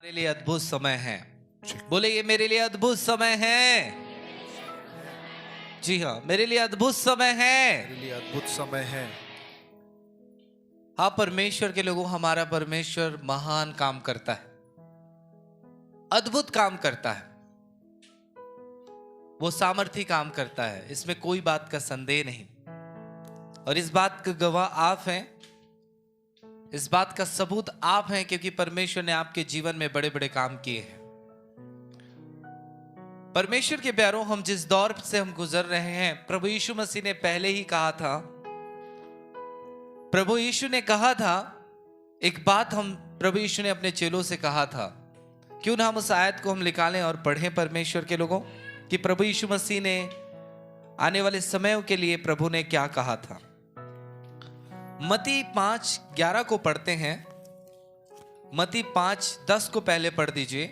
मेरे लिए अद्भुत समय है। बोले ये मेरे लिए अद्भुत समय है। जी हाँ, मेरे लिए अद्भुत समय है। मेरे लिए अद्भुत समय है। हाँ, परमेश्वर के लोगों, हमारा परमेश्वर महान काम करता है, अद्भुत काम करता है, वो सामर्थी काम करता है, इसमें कोई बात का संदेह नहीं। और इस बात का गवाह आप हैं, इस बात का सबूत आप हैं, क्योंकि परमेश्वर ने आपके जीवन में बड़े बड़े काम किए हैं। परमेश्वर के प्यारों, हम जिस दौर से हम गुजर रहे हैं, प्रभु यीशु मसीह ने पहले ही कहा था, प्रभु यीशु ने कहा था एक बात, हम प्रभु यीशु ने अपने चेलों से कहा था। क्यों ना हम उस आयत को हम निकालें और पढ़ें परमेश्वर के लोगों, कि प्रभु यीशु मसीह ने आने वाले समयों के लिए प्रभु ने क्या कहा था। मत्ती 5:11 को पढ़ते हैं। मत्ती 5:10 को पहले पढ़ दीजिए।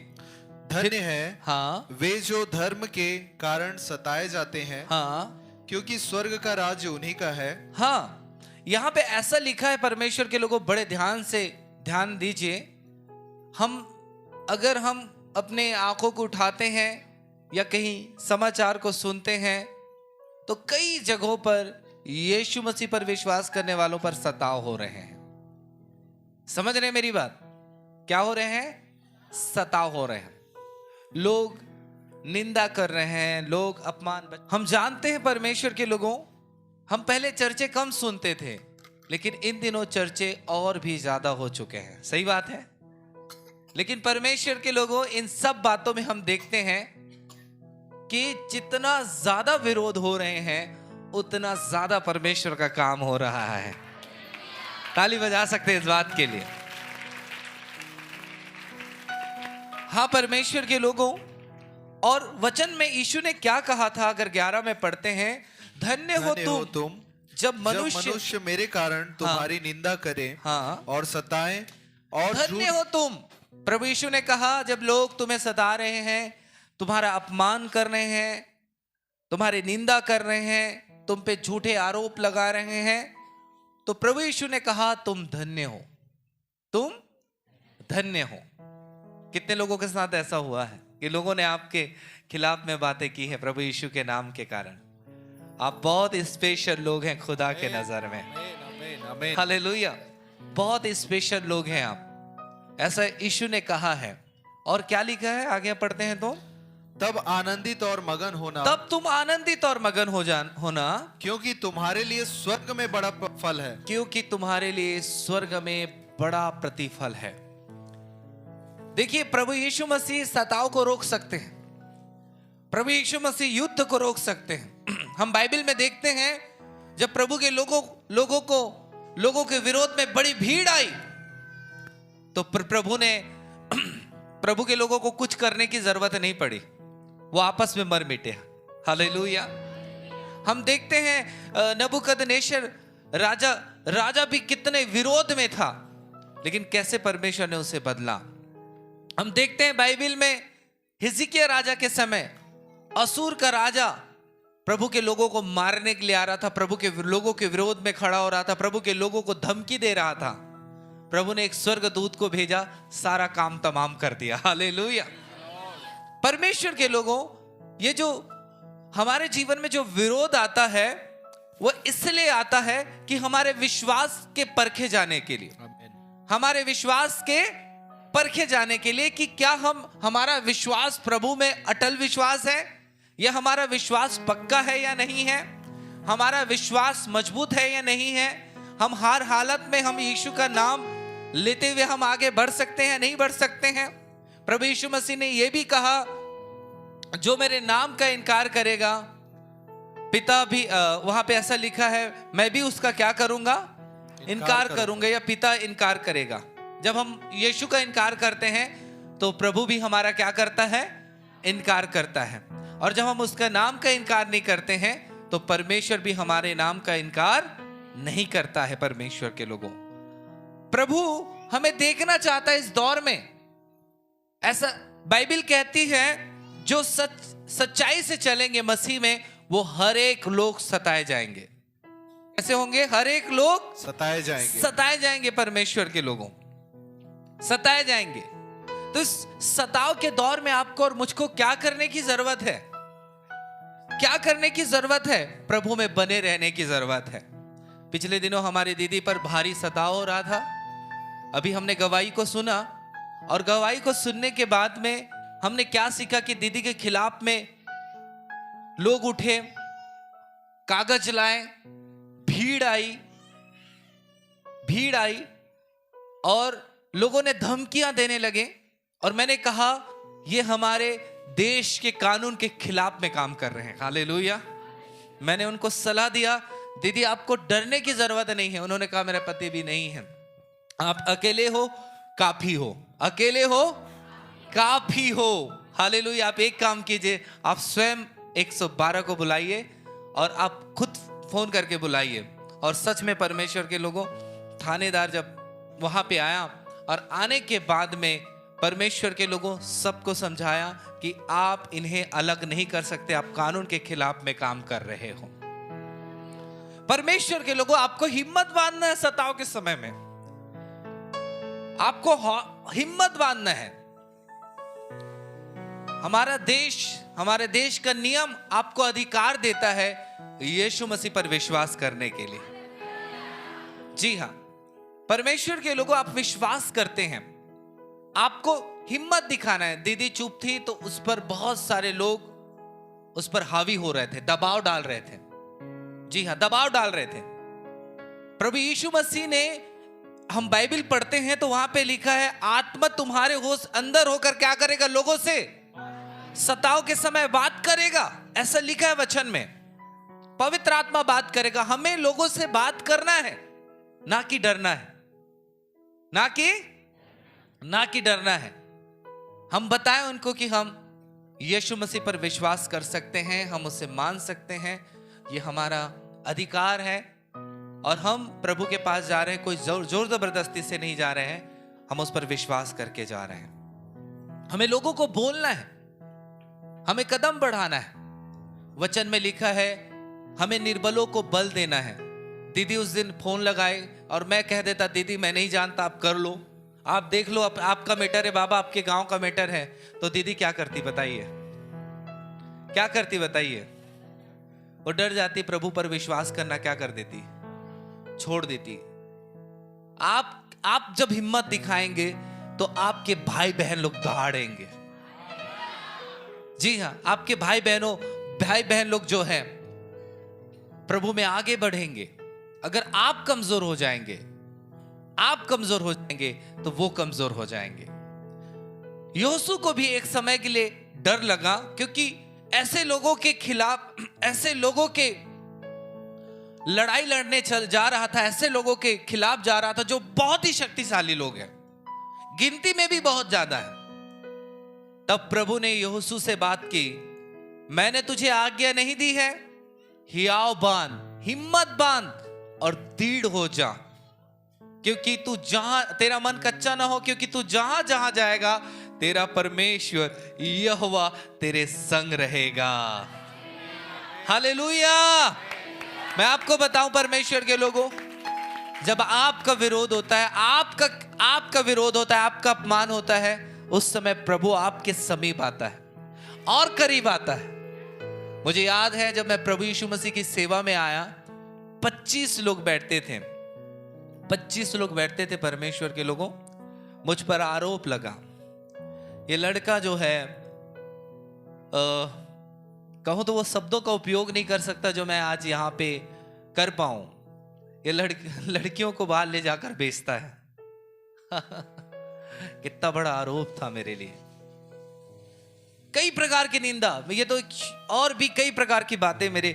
धन्य है हाँ वे जो धर्म के कारण सताए जाते हैं, हाँ क्योंकि स्वर्ग का राज्य उन्हीं का है। हाँ, यहां पे ऐसा लिखा है परमेश्वर के लोगों, बड़े ध्यान से ध्यान दीजिए। अगर हम अपने आंखों को उठाते हैं या कहीं समाचार को सुनते हैं, तो कई जगहों पर यीशु मसीह पर विश्वास करने वालों पर सताव हो रहे हैं। समझ रहे हैं मेरी बात? क्या हो रहे हैं? सताव हो रहे हैं, लोग निंदा कर रहे हैं, लोग अपमान। हम जानते हैं परमेश्वर के लोगों, हम पहले चर्चे कम सुनते थे, लेकिन इन दिनों चर्चे और भी ज्यादा हो चुके हैं। सही बात है। लेकिन परमेश्वर के लोगों, इन सब बातों में हम देखते हैं कि जितना ज्यादा विरोध हो रहे हैं, उतना ज्यादा परमेश्वर का काम हो रहा है। ताली बजा सकते हैं इस बात के लिए। हाँ, परमेश्वर के लोगों, और वचन में यीशु ने क्या कहा था? अगर 11 में पढ़ते हैं, धन्य हो तुम जब मनुष्य मेरे कारण तुम्हारी निंदा करें, हाँ, और सताएं और धन्य हो तुम। प्रभु यीशु ने कहा, जब लोग तुम्हें सता रहे हैं, तुम्हारा अपमान कर रहे हैं, तुम्हारी निंदा कर रहे हैं, तुम पे झूठे आरोप लगा रहे हैं, तो प्रभु यीशु ने कहा तुम धन्य हो, तुम धन्य हो। कितने लोगों के साथ ऐसा हुआ है कि लोगों ने आपके खिलाफ में बातें की है प्रभु यीशु के नाम के कारण? आप बहुत स्पेशल लोग हैं खुदा के नजर में। हालेलुया, बहुत स्पेशल लोग हैं आप, ऐसा यीशु ने कहा है। और क्या लिखा है? आगे पढ़ते हैं तो, तब आनंदित और मगन होना, तब तुम आनंदित और मगन होना, क्योंकि तुम्हारे लिए स्वर्ग में बड़ा फल है। क्योंकि तुम्हारे लिए स्वर्ग में बड़ा प्रतिफल है। देखिए, प्रभु यीशु मसीह सताव को रोक सकते हैं, प्रभु यीशु मसीह युद्ध को रोक सकते हैं। हम बाइबल में देखते हैं, जब प्रभु के लोगों के विरोध में बड़ी भीड़ आई, तो प्रभु ने प्रभु के लोगों को कुछ करने की जरूरत नहीं पड़ी, वो आपस में मर मिटे। हालेलुया। हम देखते हैं नबूकदनेस्सर राजा भी कितने विरोध में था, लेकिन कैसे परमेश्वर ने उसे बदला। हम देखते हैं बाइबल में, हिजकिय्याह राजा के समय असूर का राजा प्रभु के लोगों को मारने के लिए आ रहा था, प्रभु के लोगों के विरोध में खड़ा हो रहा था, प्रभु के लोगों को धमकी दे रहा था। प्रभु ने एक स्वर्गदूत को भेजा, सारा काम तमाम कर दिया। हालेलुया। परमेश्वर के लोगों, ये जो हमारे जीवन में जो विरोध आता है, वो इसलिए आता है कि हमारे विश्वास के परखे जाने के लिए, हमारे विश्वास के परखे जाने के लिए, कि क्या हमारा विश्वास प्रभु में अटल विश्वास है, या हमारा विश्वास पक्का है या नहीं है, हमारा विश्वास मजबूत है या नहीं है। हम हर हालत में हम यीशु का नाम लेते हुए हम आगे बढ़ सकते हैं, नहीं बढ़ सकते हैं। प्रभु यीशु मसीह ने यह भी कहा, जो मेरे नाम का इनकार करेगा, पिता भी वहां पे ऐसा लिखा है, मैं भी उसका क्या करूंगा? इनकार करूंगा, या पिता इनकार करेगा। जब हम यीशु का इनकार करते हैं, तो प्रभु भी हमारा क्या करता है? इनकार करता है। और जब हम उसका नाम का इनकार नहीं करते हैं, तो परमेश्वर भी हमारे नाम का इनकार नहीं करता है। परमेश्वर के लोगों, प्रभु हमें देखना चाहता है इस दौर में। ऐसा बाइबल कहती है, जो सच्चाई से चलेंगे मसीह में, वो हर एक लोग सताए जाएंगे। कैसे होंगे? हर एक लोग सताए जाएंगे परमेश्वर के लोगों, सताए जाएंगे। तो इस सताव के दौर में आपको और मुझको क्या करने की जरूरत है? क्या करने की जरूरत है? प्रभु में बने रहने की जरूरत है। पिछले दिनों हमारी दीदी पर भारी सताव हो रहा था। अभी हमने गवाही को सुना, और गवाही को सुनने के बाद में हमने क्या सीखा कि दीदी के खिलाफ में लोग उठे, कागज लाए, भीड़ आई और लोगों ने धमकियां देने लगे। और मैंने कहा ये हमारे देश के कानून के खिलाफ में काम कर रहे हैं। हालेलुया। मैंने उनको सलाह दिया, दीदी आपको डरने की जरूरत नहीं है। उन्होंने कहा मेरा पति भी नहीं है। आप अकेले हो, काफी हो। अकेले हो, काफी हो। हालेलुया। आप एक काम कीजिए, आप स्वयं 112 को बुलाइए और आप खुद फोन करके बुलाइए। और सच में परमेश्वर के लोगों, थानेदार जब वहां पे आया और आने के बाद में परमेश्वर के लोगों सबको समझाया कि आप इन्हें अलग नहीं कर सकते, आप कानून के खिलाफ में काम कर रहे हो। परमेश्वर के लोगों, आपको हिम्मत बांधना है। सताव के समय में आपको हिम्मत बांधना है। हमारे देश का नियम आपको अधिकार देता है यीशु मसीह पर विश्वास करने के लिए। जी हां, परमेश्वर के लोगों, आप विश्वास करते हैं, आपको हिम्मत दिखाना है। दीदी चुप थी तो उस पर बहुत सारे लोग उस पर हावी हो रहे थे, दबाव डाल रहे थे। जी हां, दबाव डाल रहे थे। प्रभु यीशु मसीह ने, हम बाइबल पढ़ते हैं तो वहां पे लिखा है, आत्मा तुम्हारे होश अंदर होकर क्या करेगा? लोगों से सताव के समय बात करेगा। ऐसा लिखा है वचन में। पवित्र आत्मा बात करेगा। हमें लोगों से बात करना है, ना कि डरना है। ना कि डरना है। हम बताएं उनको कि हम यीशु मसीह पर विश्वास कर सकते हैं, हम उसे मान सकते हैं, ये हमारा अधिकार है। और हम प्रभु के पास जा रहे हैं, कोई जोर जबरदस्ती से नहीं जा रहे हैं, हम उस पर विश्वास करके जा रहे हैं। हमें लोगों को बोलना है, हमें कदम बढ़ाना है। वचन में लिखा है हमें निर्बलों को बल देना है। दीदी उस दिन फोन लगाए और मैं कह देता, दीदी मैं नहीं जानता, आप कर लो, आप देख लो, आपका मैटर है बाबा, आपके गांव का मैटर है। तो दीदी क्या करती बताइए? क्या करती बताइए? वो डर जाती, प्रभु पर विश्वास करना क्या कर देती? छोड़ देती। आप जब हिम्मत दिखाएंगे तो आपके भाई बहन लोग दहाड़ेंगे। जी हां, आपके भाई बहन लोग जो हैं प्रभु में आगे बढ़ेंगे। अगर आप कमजोर हो जाएंगे तो वो कमजोर हो जाएंगे। यहोशू को भी एक समय के लिए डर लगा, क्योंकि ऐसे लोगों के खिलाफ, ऐसे लोगों के लड़ाई लड़ने जा रहा था, ऐसे लोगों के खिलाफ जा रहा था जो बहुत ही शक्तिशाली लोग हैं, गिनती में भी बहुत ज्यादा है। तब प्रभु ने यहोशू से बात की, मैंने तुझे आज्ञा नहीं दी है, हियाव बांध, हिम्मत बांध और दृढ़ हो जा, क्योंकि तू जहां, तेरा मन कच्चा ना हो, क्योंकि तू जहां जहां जाएगा तेरा परमेश्वर यहोवा तेरे संग रहेगा। हालेलुया। मैं आपको बताऊं परमेश्वर के लोगों, जब आपका विरोध होता है, आपका विरोध होता है, आपका अपमान होता है, उस समय प्रभु आपके समीप आता है और करीब आता है। मुझे याद है जब मैं प्रभु यीशु मसीह की सेवा में आया, 25 लोग बैठते थे, 25 लोग बैठते थे। परमेश्वर के लोगों, मुझ पर आरोप लगा, ये लड़का जो है, कहूं तो वो शब्दों का उपयोग नहीं कर सकता जो मैं आज यहां पे कर पाऊं। ये लड़कियों को बाहर ले जाकर बेचता है। कितना बड़ा आरोप था मेरे लिए। कई प्रकार की निंदा, ये तो और भी कई प्रकार की बातें मेरे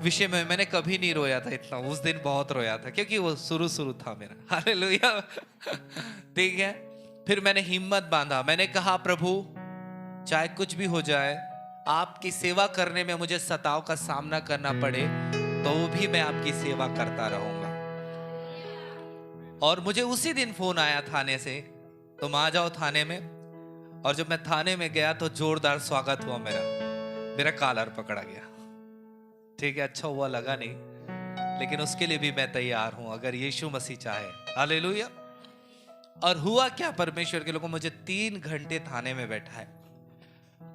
विषय में। मैंने कभी नहीं रोया था इतना, उस दिन बहुत रोया था, क्योंकि वो शुरू था मेरा। हालेलुया। ठीक है। फिर मैंने हिम्मत बांधा, मैंने कहा प्रभु चाहे कुछ भी हो जाए, आपकी सेवा करने में मुझे सताव का सामना करना पड़े तो भी मैं आपकी सेवा करता रहूंगा। और मुझे उसी दिन फोन आया थाने से, तुम आ जाओ थाने में। और जब मैं थाने में गया तो जोरदार स्वागत हुआ मेरा कॉलर पकड़ा गया। ठीक है, अच्छा हुआ लगा नहीं, लेकिन उसके लिए भी मैं तैयार हूं अगर यीशु मसीह चाहे। हालेलुया। और हुआ क्या, परमेश्वर के लोगों, मुझे 3 घंटे थाने में बैठा है।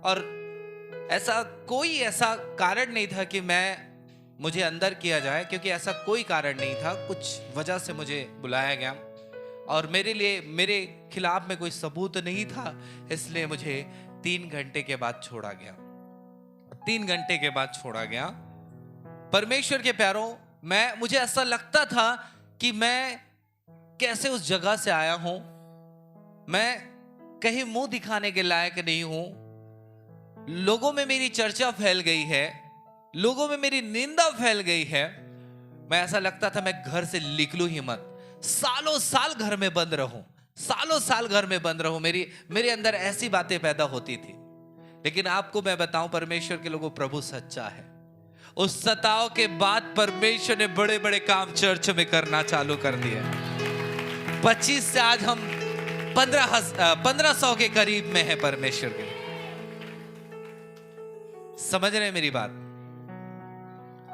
और कोई ऐसा कारण नहीं था कि मुझे अंदर किया जाए, क्योंकि ऐसा कोई कारण नहीं था। कुछ वजह से मुझे बुलाया गया और मेरे खिलाफ में कोई सबूत नहीं था, इसलिए मुझे 3 घंटे के बाद छोड़ा गया। 3 घंटे के बाद छोड़ा गया। परमेश्वर के प्यारों, मुझे ऐसा लगता था कि मैं कैसे उस जगह से आया हूं, मैं कहीं मुंह दिखाने के लायक नहीं हूं। लोगों में मेरी चर्चा फैल गई है, लोगों में मेरी निंदा फैल गई है। मैं ऐसा लगता था मैं घर से निकलूं ही मत, सालों साल घर में बंद रहूं, सालों साल घर में बंद रहूं। मेरे अंदर ऐसी बातें पैदा होती थी। लेकिन आपको मैं बताऊं, परमेश्वर के लोगों, प्रभु सच्चा है। उस सताव के बाद परमेश्वर ने बड़े बड़े काम चर्च में करना चालू कर दिया। 25 से आज हम 1500 के करीब में है परमेश्वर के। समझ रहे हैं मेरी बात?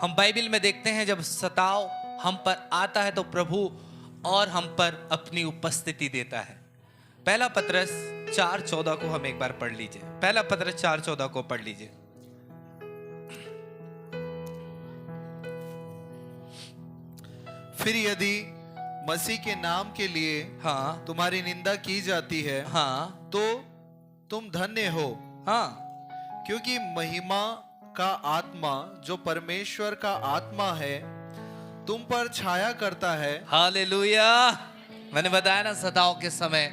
हम बाइबल में देखते हैं, जब सताव हम पर आता है तो प्रभु और हम पर अपनी उपस्थिति देता है। पहला पतरस 4:14 को हम एक बार पढ़ लीजिए। पहला पतरस 4:14 को पढ़ लीजिए। फिर यदि मसीह के नाम के लिए हाँ तुम्हारी निंदा की जाती है, हाँ तो तुम धन्य हो, हाँ, क्योंकि महिमा का आत्मा, जो परमेश्वर का आत्मा है, तुम पर छाया करता है। हालेलुया। मैंने बताया ना, सताव के समय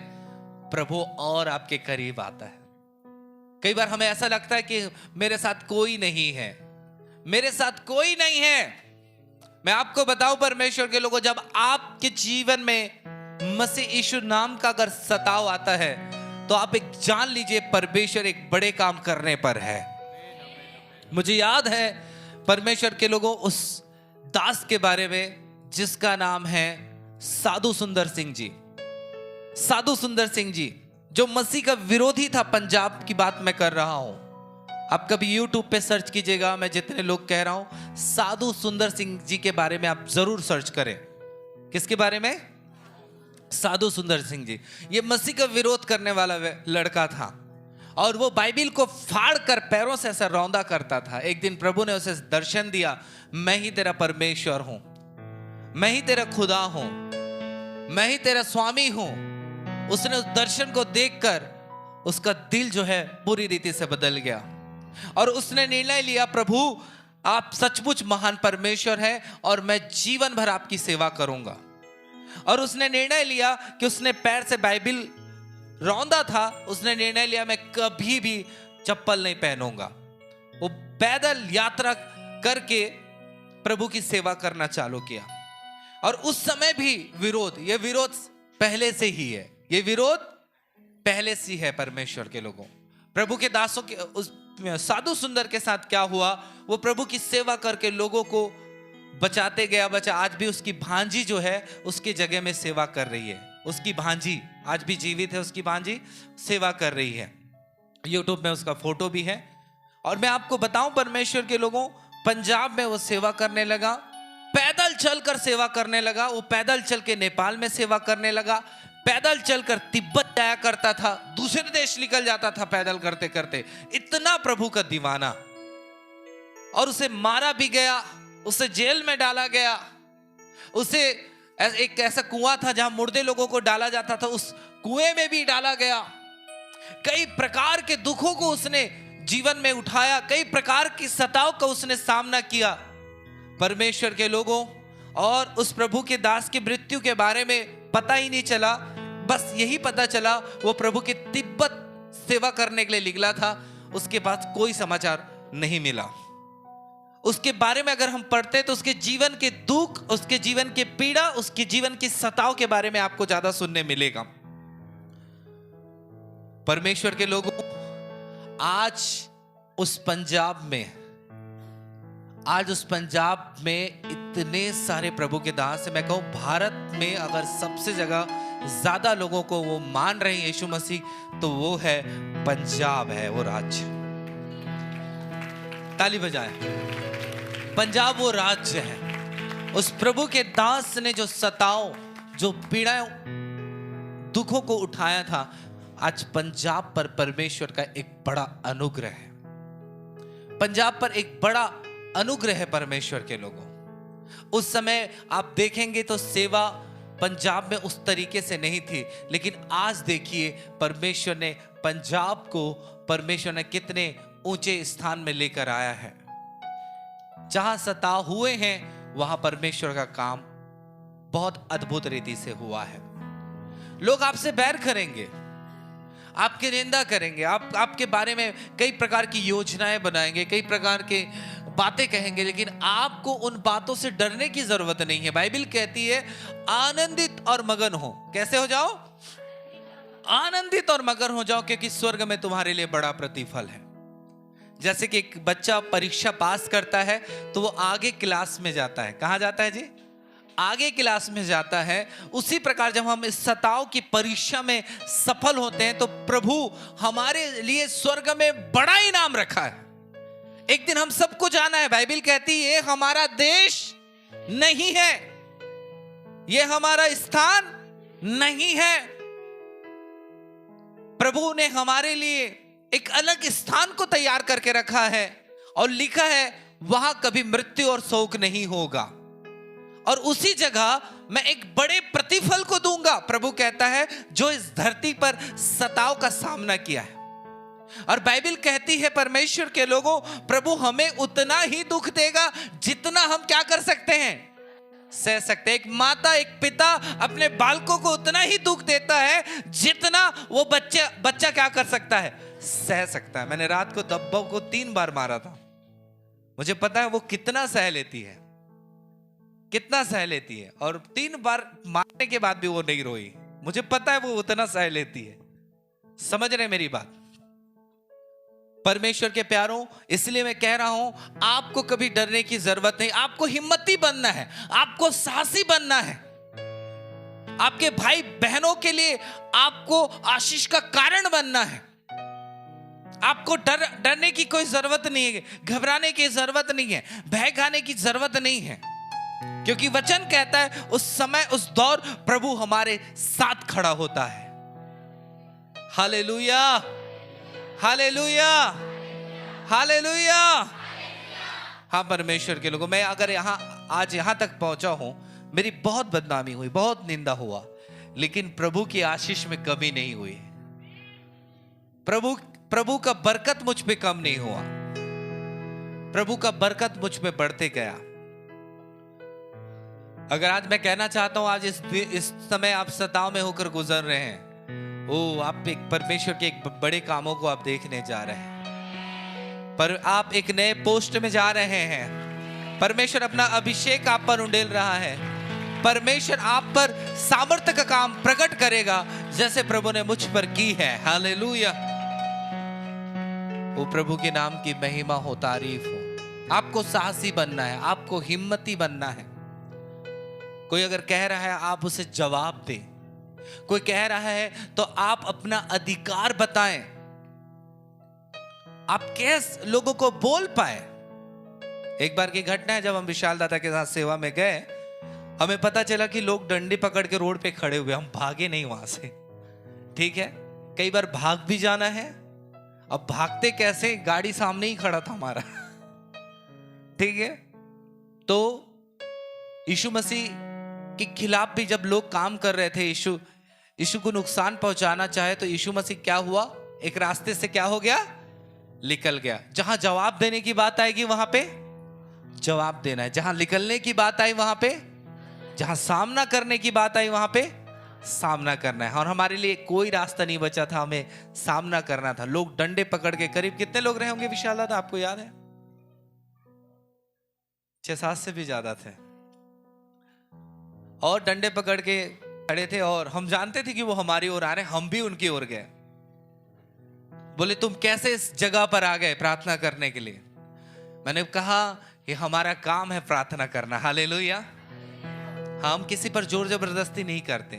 प्रभु और आपके करीब आता है। कई बार हमें ऐसा लगता है कि मेरे साथ कोई नहीं है, मेरे साथ कोई नहीं है। मैं आपको बताऊं परमेश्वर के लोगों, जब आपके जीवन में मसीह यीशु नाम का अगर सताव आता है, तो आप एक जान लीजिए, परमेश्वर एक बड़े काम करने पर है। मुझे याद है परमेश्वर के लोगों, उस दास के बारे में जिसका नाम है साधु सुंदर सिंह जी। साधु सुंदर सिंह जी जो मसीह का विरोधी था, पंजाब की बात मैं कर रहा हूं। आप कभी YouTube पे सर्च कीजिएगा, मैं जितने लोग कह रहा हूं, साधु सुंदर सिंह जी के बारे में आप जरूर सर्च करें। किसके बारे में? साधु सुंदर सिंह जी। ये मसीह का विरोध करने वाला लड़का था और वो बाइबिल को फाड़ कर पैरों से ऐसा रौंदा करता था। एक दिन प्रभु ने उसे दर्शन दिया, मैं ही तेरा परमेश्वर हूं, मैं ही तेरा खुदा हूं, मैं ही तेरा स्वामी हूं। उसने उस दर्शन को देखकर उसका दिल जो है पूरी रीति से बदल गया और उसने निर्णय लिया, प्रभु आप सचमुच महान परमेश्वर हैं और मैं जीवन भर आपकी सेवा करूंगा। और उसने निर्णय लिया कि उसने पैर से बाइबिल रौंदा था, उसने निर्णय लिया मैं कभी भी चप्पल नहीं पहनूंगा। वो पैदल यात्रा करके प्रभु की सेवा करना चालू किया। और उस समय भी ये विरोध पहले से ही है, ये विरोध पहले से है परमेश्वर के लोगों। प्रभु के दासों के उस साधु सुंदर के साथ क्या हुआ, वो प्रभु की सेवा करके लोगों को बचाते गया। आज भी उसकी भांजी जो है उसकी जगह में सेवा कर रही है। उसकी भांजी आज भी जीवित है, उसकी भांजी सेवा कर रही है। YouTube में उसका फोटो भी है। और मैं आपको बताऊं परमेश्वर के लोगों, पंजाब में वो सेवा करने लगा, पैदल चलकर सेवा करने लगा। वो पैदल चल के नेपाल में सेवा करने लगा, पैदल चलकर तिब्बत जाया करता था, दूसरे देश निकल जाता था पैदल करते करते। इतना प्रभु का दीवाना। और उसे मारा भी गया, उसे जेल में डाला गया। उसे एक ऐसा कुआं था जहां मुर्दे लोगों को डाला जाता था, उस कुएं में भी डाला गया। कई प्रकार के दुखों को उसने जीवन में उठाया, कई प्रकार की सताव का उसने सामना किया परमेश्वर के लोगों। और उस प्रभु के दास की मृत्यु के बारे में पता ही नहीं चला, बस यही पता चला वो प्रभु की तिब्बत सेवा करने के लिए निकला था। उसके बाद कोई समाचार नहीं मिला। उसके बारे में अगर हम पढ़ते तो उसके जीवन के दुख, उसके जीवन के पीड़ा, उसके जीवन की सताव के बारे में आपको ज्यादा सुनने मिलेगा। परमेश्वर के लोगों, आज उस पंजाब में इतने सारे प्रभु के दास हैं। मैं कहूं भारत में अगर सबसे जगह ज्यादा लोगों को वो मान रहे हैं यीशु मसीह, तो वो है पंजाब, है वो राज्य। ताली बजाएं। पंजाब वो राज्य है। उस प्रभु के दास ने जो सताव, जो पीड़ाएं दुखों को उठाया था, आज पंजाब पर परमेश्वर का एक बड़ा अनुग्रह है। पंजाब पर एक बड़ा अनुग्रह है परमेश्वर के लोगों। उस समय आप देखेंगे तो सेवा पंजाब में उस तरीके से नहीं थी, लेकिन आज देखिए परमेश्वर ने पंजाब को, परमेश्वर ने कितने ऊंचे स्थान में लेकर आया है। जहां सताव हुए हैं वहां परमेश्वर का काम बहुत अद्भुत रीति से हुआ है। लोग आपसे बैर करेंगे, आपकी निंदा करेंगे, आपके बारे में कई प्रकार की योजनाएं बनाएंगे, कई प्रकार के बातें कहेंगे, लेकिन आपको उन बातों से डरने की जरूरत नहीं है। बाइबल कहती है आनंदित और मगन हो। कैसे हो जाओ? आनंदित और मगन हो जाओ, क्योंकि स्वर्ग में तुम्हारे लिए बड़ा प्रतिफल है। जैसे कि एक बच्चा परीक्षा पास करता है तो वो आगे क्लास में जाता है। कहाँ जाता है जी? आगे क्लास में जाता है। उसी प्रकार जब हम इस सताव की परीक्षा में सफल होते हैं तो प्रभु हमारे लिए स्वर्ग में बड़ा इनाम रखा है। एक दिन हम सबको जाना है। बाइबल कहती है ये हमारा देश नहीं है, ये हमारा स्थान नहीं है। प्रभु ने हमारे लिए एक अलग स्थान को तैयार करके रखा है और लिखा है वहां कभी मृत्यु और शोक नहीं होगा, और उसी जगह मैं एक बड़े प्रतिफल को दूंगा। प्रभु कहता है जो इस धरती पर सताव का सामना किया है। और बाइबल कहती है परमेश्वर के लोगों, प्रभु हमें उतना ही दुख देगा जितना हम क्या कर सकते हैं, सह सकते हैं। एक माता, एक पिता अपने बालकों को उतना ही दुख देता है जितना वो बच्चा क्या कर सकता है, सह सकता है। मैंने रात को दब्बों को 3 बार मारा था। मुझे पता है वो कितना सह लेती है, कितना सह लेती है, और 3 बार मारने के बाद भी वो नहीं रोई। मुझे पता है वो उतना सह लेती है। समझ रहे मेरी बात? परमेश्वर के प्यारों, इसलिए मैं कह रहा हूं आपको कभी डरने की जरूरत नहीं। आपको हिम्मती बनना है, आपको साहसी बनना है। आपके भाई बहनों के लिए आपको आशीष का कारण बनना है। आपको डरने की कोई जरूरत नहीं है, घबराने की जरूरत नहीं है, भय खाने की जरूरत नहीं है, क्योंकि वचन कहता है उस समय, उस दौर प्रभु हमारे साथ खड़ा होता है। Hallelujah, hallelujah, hallelujah. हाँ परमेश्वर के लोगों, मैं अगर आज यहां तक पहुंचा हूं, मेरी बहुत बदनामी हुई, बहुत निंदा हुआ, लेकिन प्रभु की आशीष में कमी नहीं हुई। प्रभु का बरकत मुझ पे कम नहीं हुआ। प्रभु का बरकत मुझ पे बढ़ते गया। अगर आज मैं कहना चाहता हूं, आज इस समय आप सताव में होकर गुजर रहे हैं, आप एक परमेश्वर के एक बड़े कामों को आप देखने जा रहे हैं, पर आप एक नए पोस्ट में जा रहे हैं। परमेश्वर अपना अभिषेक आप पर उंडेल रहा है। परमेश्वर आप पर सामर्थ्य का काम प्रकट करेगा, जैसे प्रभु ने मुझ पर की है। हालेलुया। वो प्रभु के नाम की महिमा हो, तारीफ हो। आपको साहसी बनना है, आपको हिम्मती बनना है। कोई अगर कह रहा है आप उसे जवाब दें, कोई कह रहा है तो आप अपना अधिकार बताएं। आप कैसे लोगों को बोल पाए। एक बार की घटना है, जब हम विशाल दादा के साथ सेवा में गए, हमें पता चला कि लोग डंडे पकड़ के रोड पे खड़े हुए। हम भागे नहीं वहां से, ठीक है। कई बार भाग भी जाना है। अब भागते कैसे, गाड़ी सामने ही खड़ा था हमारा, ठीक है। तो यीशु मसीह के खिलाफ भी जब लोग काम कर रहे थे, यीशु को नुकसान पहुंचाना चाहे, तो यीशु मसीह क्या हुआ, एक रास्ते से क्या हो गया, निकल गया। जहां जवाब देने की बात आएगी वहां पे जवाब देना है, जहां निकलने की बात आई वहां पे, जहां सामना करने की बात आई वहां पे सामना करना है। और हमारे लिए कोई रास्ता नहीं बचा था, हमें सामना करना था। लोग डंडे पकड़ के, करीब कितने लोग रहे होंगे विशाल दादा, आपको याद है? 6-7 से भी ज्यादा थे, और डंडे पकड़ के खड़े थे, और हम जानते थे कि वो हमारी ओर आ रहे हैं। हम भी उनकी ओर गए। बोले तुम कैसे इस जगह पर आ गए प्रार्थना करने के लिए? मैंने कहा ये हमारा काम है प्रार्थना करना। हालेलुया। हम किसी पर जोर जबरदस्ती नहीं करते।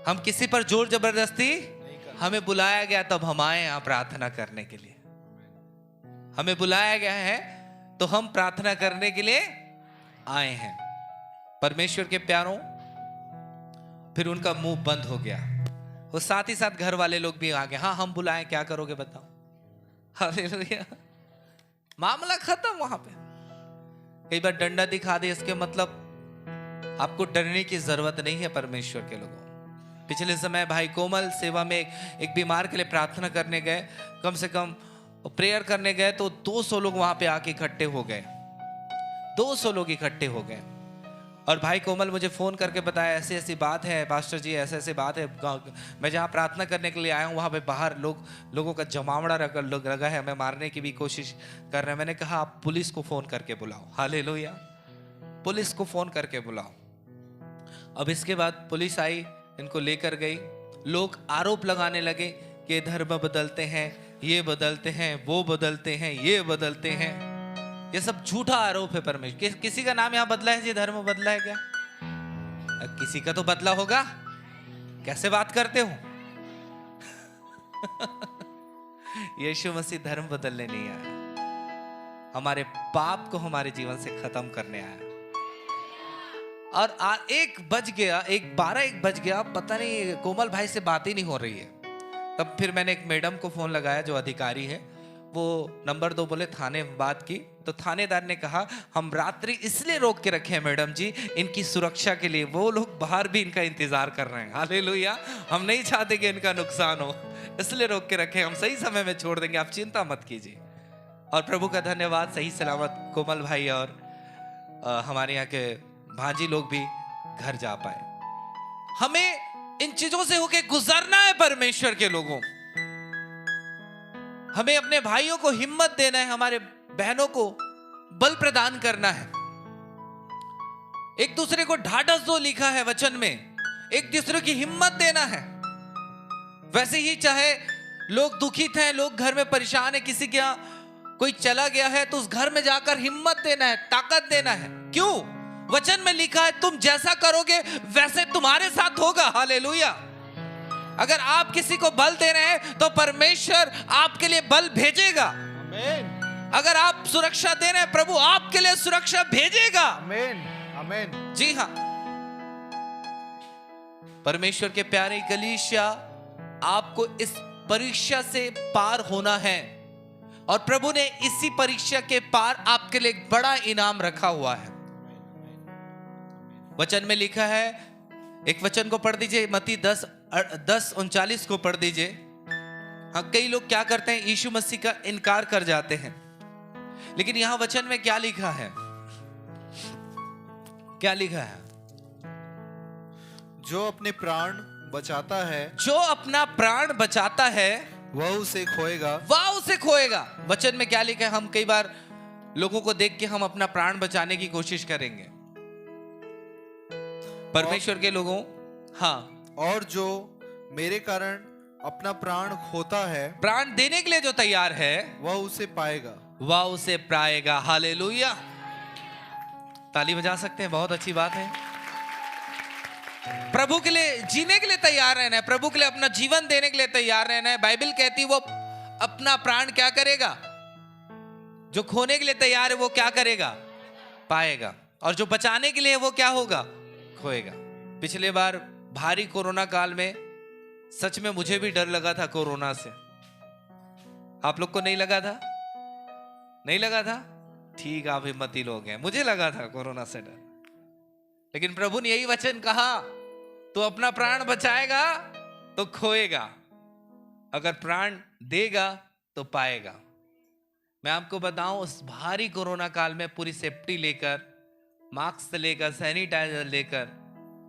हम किसी पर जोर जबरदस्ती, हमें बुलाया गया तब हम आए यहाँ प्रार्थना करने के लिए। हमें बुलाया गया है तो हम प्रार्थना करने के लिए आए हैं। परमेश्वर के प्यारों, फिर उनका मुंह बंद हो गया। वो साथ ही साथ घर वाले लोग भी आ गए, हाँ हम बुलाएं, क्या करोगे बताओ। हालेलुया, मामला खत्म वहां पे। कई बार डंडा दिखा दे, इसके मतलब आपको डरने की जरूरत नहीं है परमेश्वर के लोगों। पिछले समय भाई कोमल सेवा में एक बीमार के लिए प्रार्थना करने गए, कम से कम प्रेयर करने गए तो 200 लोग वहां पे आके इकट्ठे हो गए, 200 लोग इकट्ठे हो गए। और भाई कोमल मुझे फोन करके बताया ऐसी ऐसी बात है पास्टर जी, ऐसे ऐसे बात है, मैं जहाँ प्रार्थना करने के लिए आया हूँ वहाँ पे बाहर लोगों का जमावड़ा लगा है, हमें मारने की भी कोशिश कर रहे हैं। मैंने कहा आप पुलिस को फोन करके बुलाओ। हालेलुया, पुलिस को फोन करके बुलाओ। अब इसके बाद पुलिस आई, इनको लेकर गई। लोग आरोप लगाने लगे कि धर्म बदलते हैं, ये बदलते हैं, वो बदलते हैं, ये बदलते हैं। ये सब झूठा आरोप है परमेश्वर। किसी का नाम यहां बदला है जी? धर्म बदला है क्या? किसी का तो बदला होगा। कैसे बात करते हो? यीशु मसीह धर्म बदलने नहीं आया, हमारे पाप को हमारे जीवन से खत्म करने आया। और 1 बज गया, 1 बज गया, पता नहीं कोमल भाई से बात ही नहीं हो रही है। तब फिर मैंने एक मैडम को फोन लगाया जो अधिकारी है, वो नंबर 2 बोले, थाने बात की। तो थानेदार ने कहा हम रात्रि इसलिए रोक के रखे हैं मैडम जी, इनकी सुरक्षा के लिए। वो लोग बाहर भी इनका इंतजार कर रहे हैं। हालेलुया, हम नहीं चाहते कि इनका नुकसान हो, इसलिए रोक के रखे। हम सही समय में छोड़ देंगे, आप चिंता मत कीजिए। और प्रभु का धन्यवाद, सही सलामत कोमल भाई और हमारे यहाँ के भांजी लोग भी घर जा पाए। हमें इन चीजों से होके गुजरना है परमेश्वर के लोगों। हमें अपने भाइयों को हिम्मत देना है, हमारे बहनों को बल प्रदान करना है। एक दूसरे को ढाढ़स दो, लिखा है वचन में, एक दूसरे की हिम्मत देना है। वैसे ही चाहे लोग दुखित हैं, लोग घर में परेशान है, किसी के यहाँ कोई चला गया है, तो उस घर में जाकर हिम्मत देना है, ताकत देना है। क्यों? वचन में लिखा है तुम जैसा करोगे वैसे तुम्हारे साथ होगा। हालेलुया। अगर आप किसी को बल दे रहे हैं तो परमेश्वर आपके लिए बल भेजेगा। आमीन। अगर आप सुरक्षा दे रहे हैं, प्रभु आपके लिए सुरक्षा भेजेगा। आमीन, आमीन। जी हाँ, परमेश्वर के प्यारे कलीसिया, आपको इस परीक्षा से पार होना है और प्रभु ने इसी परीक्षा के पार आपके लिए एक बड़ा इनाम रखा हुआ है। वचन में लिखा है, एक वचन को पढ़ दीजिए, मत्ती 10:39 को पढ़ दीजिए। हाँ, कई लोग क्या करते हैं, यीशु मसीह का इनकार कर जाते हैं, लेकिन यहां वचन में क्या लिखा है? क्या लिखा है? जो अपने प्राण बचाता है, जो अपना प्राण बचाता है वह उसे खोएगा, वह उसे खोएगा। वचन में क्या लिखा है? हम कई बार लोगों को देख के हम अपना प्राण बचाने की कोशिश करेंगे। परमेश्वर के लोगों, हाँ, और जो मेरे कारण अपना प्राण खोता है, प्राण देने के लिए जो तैयार है, वह उसे पाएगा, वह उसे पाएगा। हालेलुया, ताली बजा सकते हैं, बहुत अच्छी बात है। प्रभु के लिए जीने के लिए तैयार रहना है, प्रभु के लिए अपना जीवन देने के लिए तैयार रहना है। बाइबल कहती है वो अपना प्राण क्या करेगा? जो खोने के लिए तैयार है वो क्या करेगा? पाएगा। और जो बचाने के लिए वो क्या होगा? खोएगा। पिछले बार भारी कोरोना काल में सच में मुझे भी डर लगा था कोरोना से। आप लोग को नहीं लगा था? नहीं लगा था? ठीक, आप हिम्मती लोग हैं। मुझे लगा था कोरोना से डर, लेकिन प्रभु ने यही वचन कहा, तो अपना प्राण बचाएगा तो खोएगा, अगर प्राण देगा तो पाएगा। मैं आपको बताऊं, उस भारी कोरोना काल में पूरी सेफ्टी लेकर, मास्क लेकर, सैनिटाइजर लेकर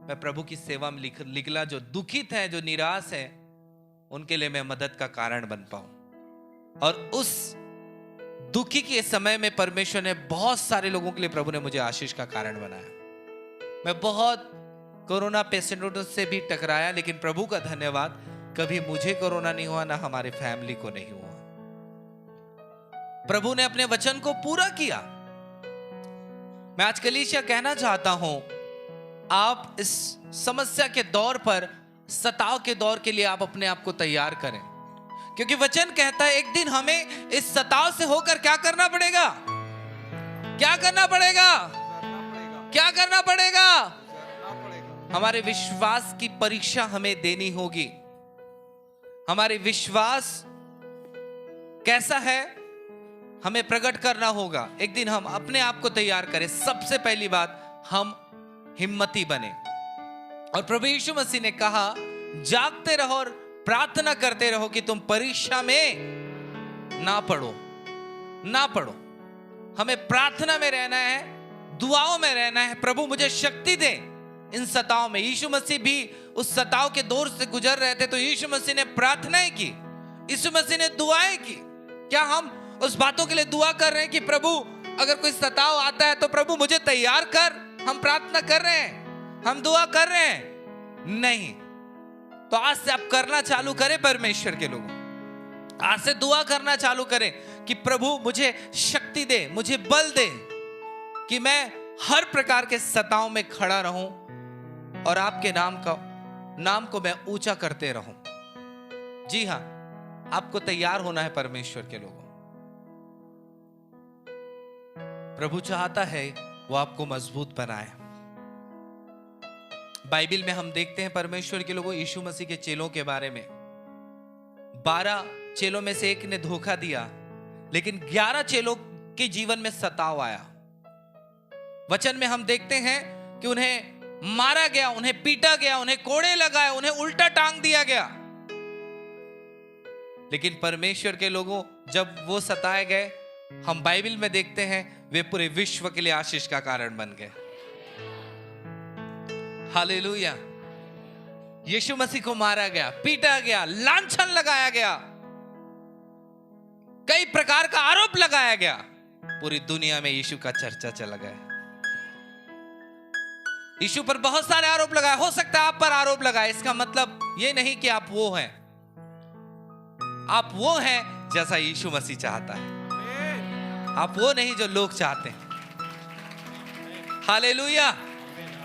मैं प्रभु की सेवा में निकला। जो दुखित हैं, जो निराश हैं, उनके लिए मैं मदद का कारण बन पाऊं। और उस दुखी के समय में परमेश्वर ने बहुत सारे लोगों के लिए, प्रभु ने मुझे आशीष का कारण बनाया। मैं बहुत कोरोना पेशेंटों से भी टकराया, लेकिन प्रभु का धन्यवाद, कभी मुझे कोरोना नहीं हुआ, ना हमारे फैमिली को नहीं हुआ। प्रभु ने अपने वचन को पूरा किया। मैं आज कलीसिया कहना चाहता हूं, आप इस समस्या के दौर पर, सताव के दौर के लिए आप अपने आप को तैयार करें, क्योंकि वचन कहता है एक दिन हमें इस सताव से होकर क्या करना पड़ेगा? क्या करना पड़ेगा? क्या करना पड़ेगा? हमारे विश्वास की परीक्षा हमें देनी होगी। हमारे विश्वास कैसा है हमें प्रकट करना होगा। एक दिन हम अपने आप को तैयार करें। सबसे पहली बात, हम हिम्मती बने। और प्रभु यीशु मसीह ने कहा, जागते रहो और प्रार्थना करते रहो कि तुम परीक्षा में ना पड़ो। हमें प्रार्थना में रहना है, दुआओं में रहना है। प्रभु मुझे शक्ति दे इन सताओं में। यीशु मसीह भी उस सताव के दौर से गुजर रहे थे, तो यीशु मसीह ने प्रार्थनाएं की, यीशु मसीह ने दुआएं की। क्या हम उस बातों के लिए दुआ कर रहे हैं कि प्रभु अगर कोई सताव आता है तो प्रभु मुझे तैयार कर? हम प्रार्थना कर रहे हैं, हम दुआ कर रहे हैं? नहीं। तो आज से आप करना चालू करें परमेश्वर के लोगों, आज से दुआ करना चालू करें कि प्रभु मुझे शक्ति दे, मुझे बल दे कि मैं हर प्रकार के सताव में खड़ा रहूं और आपके नाम को मैं ऊंचा करते रहूं। जी हां, आपको तैयार होना है परमेश्वर के लोगों। प्रभु चाहता है वो आपको मजबूत बनाए। बाइबल में हम देखते हैं परमेश्वर के लोगों, यीशु मसीह के चेलों के बारे में। 12 चेलों में से एक ने धोखा दिया, लेकिन 11 चेलों के जीवन में सताव आया। वचन में हम देखते हैं कि उन्हें मारा गया, उन्हें पीटा गया, उन्हें कोड़े लगाए, उन्हें उल्टा टांग दिया गया। लेकिन परमेश्वर के लोगों, जब वो सताए गए, हम बाइबल में देखते हैं वे पूरे विश्व के लिए आशीष का कारण बन गए। हालेलुया। यीशु मसीह को मारा गया, पीटा गया, लांछन लगाया गया, कई प्रकार का आरोप लगाया गया। पूरी दुनिया में यीशु का चर्चा चला गया। यीशु पर बहुत सारे आरोप लगाए। हो सकता है आप पर आरोप लगाए, इसका मतलब ये नहीं कि आप वो हैं। आप वो हैं जैसा यीशु मसीह चाहता है, आप वो नहीं जो लोग चाहते हैं। हालेलुया।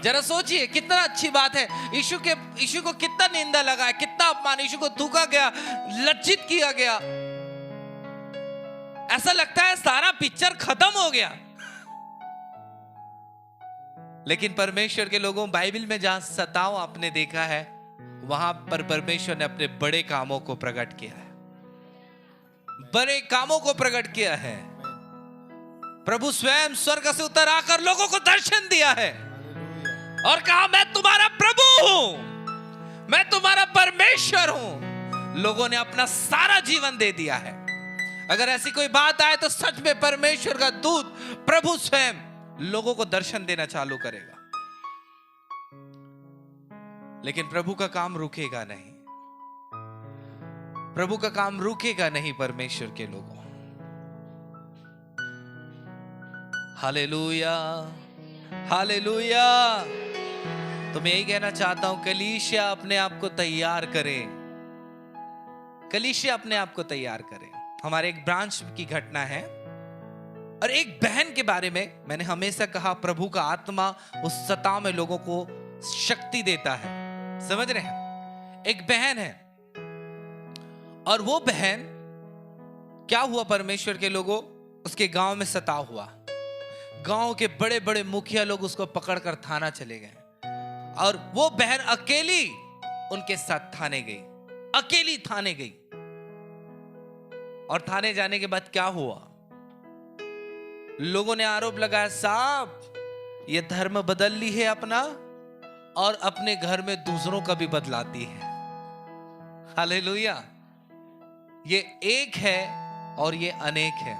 जरा सोचिए, कितना अच्छी बात है। यीशु को कितना निंदा लगा है, कितना अपमान, यीशु को थूका गया, लज्जित किया गया। ऐसा लगता है सारा पिक्चर खत्म हो गया। लेकिन परमेश्वर के लोगों, बाइबल में जहां सताव आपने देखा है, वहां पर परमेश्वर ने अपने बड़े कामों को प्रकट किया है, बड़े कामों को प्रकट किया है। प्रभु स्वयं स्वर्ग से उतर आकर लोगों को दर्शन दिया है और कहा, मैं तुम्हारा प्रभु हूं, मैं तुम्हारा परमेश्वर हूं। लोगों ने अपना सारा जीवन दे दिया है। अगर ऐसी कोई बात आए तो सच में परमेश्वर का दूत प्रभु स्वयं लोगों को दर्शन देना चालू करेगा। लेकिन प्रभु का काम रुकेगा नहीं, प्रभु का काम रुकेगा नहीं परमेश्वर के लोगों। Hallelujah, hallelujah. तो मैं यही कहना चाहता हूं, कलीसिया अपने आप को तैयार करें, कलीसिया अपने आप को तैयार करें। हमारे एक ब्रांच की घटना है और एक बहन के बारे में मैंने हमेशा कहा, प्रभु का आत्मा उस सताव में लोगों को शक्ति देता है। समझ रहे हैं? एक बहन है और वो बहन, क्या हुआ परमेश्वर के लोगों, उसके गांव में सताव हुआ। गांव के बड़े बड़े मुखिया लोग उसको पकड़कर थाना चले गए और वो बहन अकेली उनके साथ थाने गई, अकेली थाने गई। और थाने जाने के बाद क्या हुआ, लोगों ने आरोप लगाया, साहब ये धर्म बदल ली है अपना और अपने घर में दूसरों का भी बदलाती है। हालेलुया। ये एक है और ये अनेक है।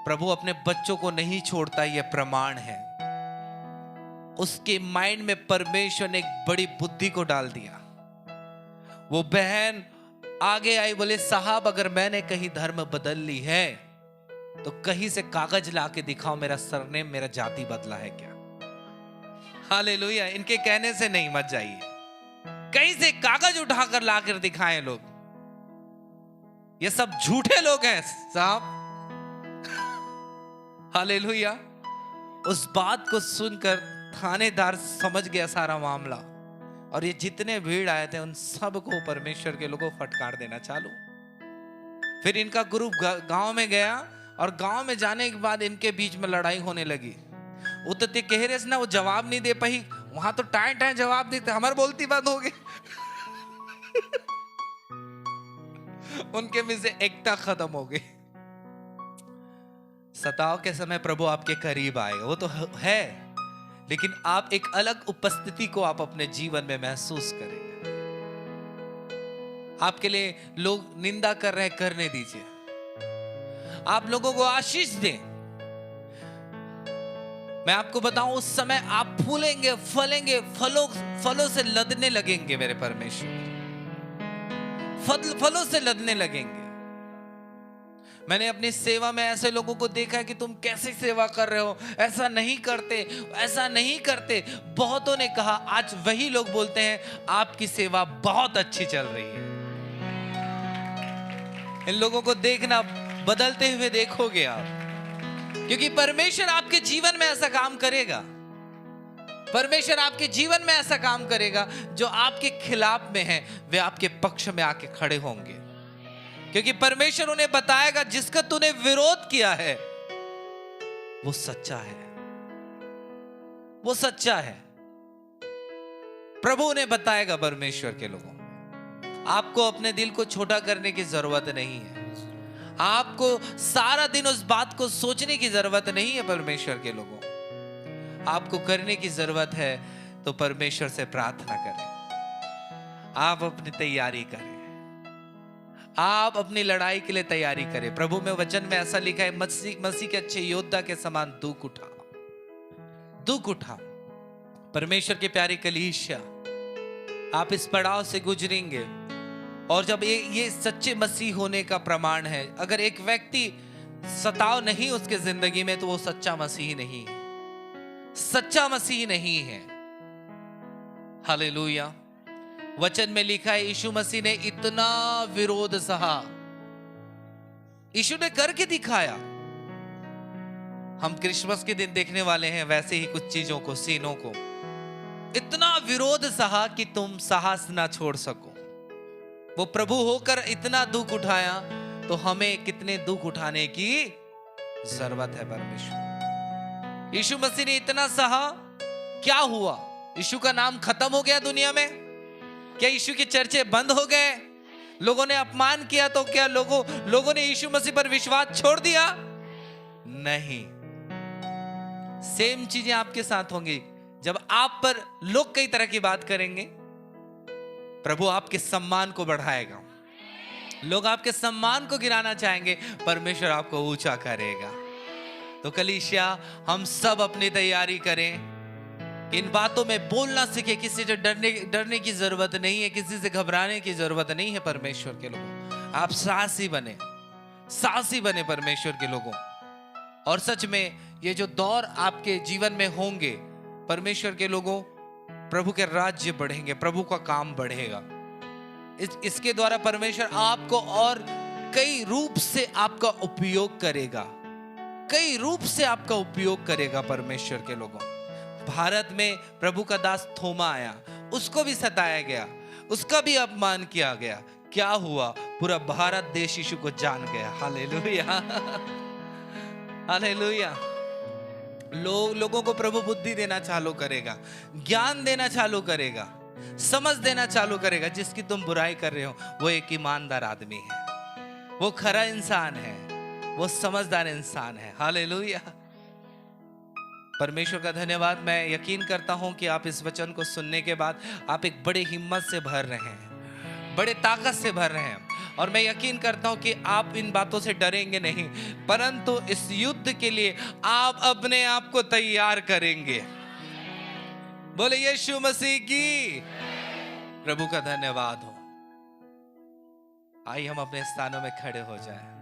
प्रभु अपने बच्चों को नहीं छोड़ता, यह प्रमाण है। उसके माइंड में परमेश्वर ने एक बड़ी बुद्धि को डाल दिया। वो बहन आगे आई, बोले, साहब अगर मैंने कहीं धर्म बदल ली है तो कहीं से कागज लाके दिखाओ, मेरा सरनेम, मेरा जाति बदला है क्या। हालेलुया। इनके कहने से नहीं, मत जाइए, कहीं से कागज उठाकर लाकर दिखाएं लोग। ये सब झूठे लोग हैं साहब। हालेलुया। उस बात को सुनकर थानेदार समझ गया सारा मामला और ये जितने भीड़ आए थे उन सबको परमेश्वर के लोगों फटकार देना चालू। फिर इनका ग्रुप गांव में गया और गांव में जाने के बाद इनके बीच में लड़ाई होने लगी। वो तो कह रहे ना, वो जवाब नहीं दे पाई, वहां तो टाइम टाइम जवाब देते, हमारे बोलती बंद हो गई। उनके में से एकता खत्म हो गई। सताव के समय प्रभु आपके करीब आएगा, वो तो है, लेकिन आप एक अलग उपस्थिति को आप अपने जीवन में महसूस करेंगे। आपके लिए लोग निंदा कर रहे हैं, करने दीजिए। आप लोगों को आशीष दें। मैं आपको बताऊं, उस समय आप फूलेंगे, फलेंगे, फलों से लदने लगेंगे। मेरे परमेश्वर फलों से लदने लगेंगे। मैंने अपनी सेवा में ऐसे लोगों को देखा है कि तुम कैसे सेवा कर रहे हो, ऐसा नहीं करते, ऐसा नहीं करते। बहुतों ने कहा, आज वही लोग बोलते हैं आपकी सेवा बहुत अच्छी चल रही है। इन लोगों को देखना, बदलते हुए देखोगे आप, क्योंकि परमेश्वर आपके जीवन में ऐसा काम करेगा। परमेश्वर आपके जीवन में ऐसा काम करेगा, जो आपके खिलाफ में है वे आपके पक्ष में आके खड़े होंगे, क्योंकि परमेश्वर उन्हें बताएगा जिसका तूने विरोध किया है वो सच्चा है, वो सच्चा है। प्रभु उन्हें बताएगा। परमेश्वर के लोगों, आपको अपने दिल को छोटा करने की जरूरत नहीं है। आपको सारा दिन उस बात को सोचने की जरूरत नहीं है। परमेश्वर के लोगों, आपको करने की जरूरत है तो परमेश्वर से प्रार्थना करें। आप अपनी तैयारी करें, आप अपनी लड़ाई के लिए तैयारी करें। प्रभु में वचन में ऐसा लिखा है, मसीह के अच्छे योद्धा के समान दुख उठाओ, दुख उठाओ। परमेश्वर के प्यारे कलीसिया, आप इस पड़ाव से गुजरेंगे, और जब ये सच्चे मसीह होने का प्रमाण है। अगर एक व्यक्ति सताव नहीं उसके जिंदगी में, तो वो सच्चा मसीह नहीं है, सच्चा मसीह नहीं है। हालेलुया। वचन में लिखा है, यीशु मसीह ने इतना विरोध सहा, यीशु ने करके दिखाया। हम क्रिसमस के दिन देखने वाले हैं वैसे ही कुछ चीजों को, सीनों को। इतना विरोध सहा कि तुम साहस ना छोड़ सको। वो प्रभु होकर इतना दुख उठाया, तो हमें कितने दुख उठाने की जरूरत है। परमेश्वर, यीशु मसीह ने इतना सहा, क्या हुआ? यीशु का नाम खत्म हो गया दुनिया में? क्या यीशु की चर्चे बंद हो गए? लोगों ने अपमान किया तो क्या लोगों ने यीशु मसीह पर विश्वास छोड़ दिया? नहीं। सेम चीजें आपके साथ होंगी। जब आप पर लोग कई तरह की बात करेंगे, प्रभु आपके सम्मान को बढ़ाएगा। लोग आपके सम्मान को गिराना चाहेंगे, परमेश्वर आपको ऊंचा करेगा। तो कलीसिया, हम सब अपनी तैयारी करें। इन बातों में बोलना सीखे। किसी से डरने की जरूरत नहीं है, किसी से घबराने की जरूरत नहीं है। परमेश्वर के लोगों, आप साहसी बने परमेश्वर के लोगों। और सच में ये जो दौर आपके जीवन में होंगे, परमेश्वर के लोगों, प्रभु के राज्य बढ़ेंगे, प्रभु का काम बढ़ेगा। इसके द्वारा परमेश्वर आपको और कई रूप से आपका उपयोग करेगा, कई रूप से आपका उपयोग करेगा। परमेश्वर के लोगों, भारत में प्रभु का दास थोमा आया, उसको भी सताया गया, उसका भी अपमान किया गया। क्या हुआ? पूरा भारत देश यीशु को जान गया। Hallelujah, hallelujah. लोगों को प्रभु बुद्धि देना चालू करेगा, ज्ञान देना चालू करेगा, समझ देना चालू करेगा। जिसकी तुम बुराई कर रहे हो वो एक ईमानदार आदमी है, वो खरा इंसान है, वो समझदार इंसान है। हालेलुया। परमेश्वर का धन्यवाद। मैं यकीन करता हूं कि आप इस वचन को सुनने के बाद आप एक बड़े हिम्मत से भर रहे हैं, बड़े ताकत से भर रहे हैं। और मैं यकीन करता हूं कि आप इन बातों से डरेंगे नहीं, परंतु इस युद्ध के लिए आप अपने आप को तैयार करेंगे। बोले यीशु मसीह की। प्रभु का धन्यवाद हो। आइए हम अपने स्थानों में खड़े हो जाएं।